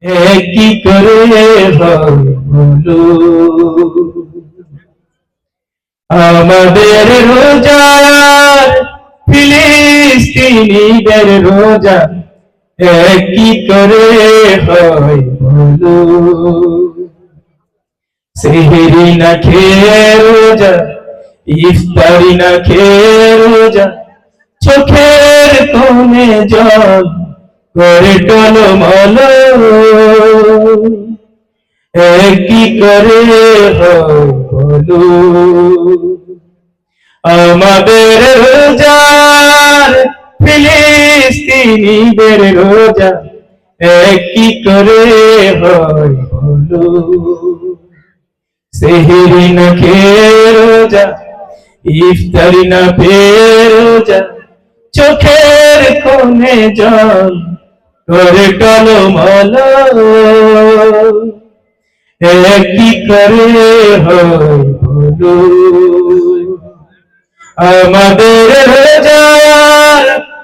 কি করে বলো আমাদের রোজার ফিলিস্তিনিদের রোজা কি করে হয় বলো সেহরি না খেয়ে রোজা ইফতারি না খেয়ে রোজা চোখের কোণে জল করে টলমল কি করে বলো আমাদের রোজার ফিলিস্তিনিদের রোজা কি করে হয় বলো সেহরি না খেয়ে রোজা ইফতারি না পেয়ে রোজা চোখের কোণে জল করে টলমল কি করে হয় বলো আমাদের রোজার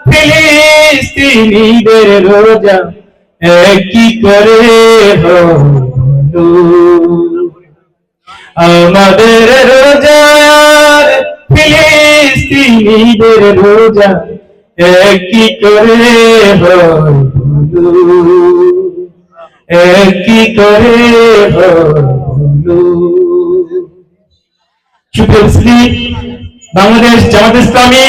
ফিলিস্তিনিদের রোজা কি করে হয় বলো আমাদের রোজার ফিলিস্তিনিদের রোজা কি করে হয় বলো কি করে হয় বলো সুপ্রিয় বাংলাদেশ জামাত ইসলামী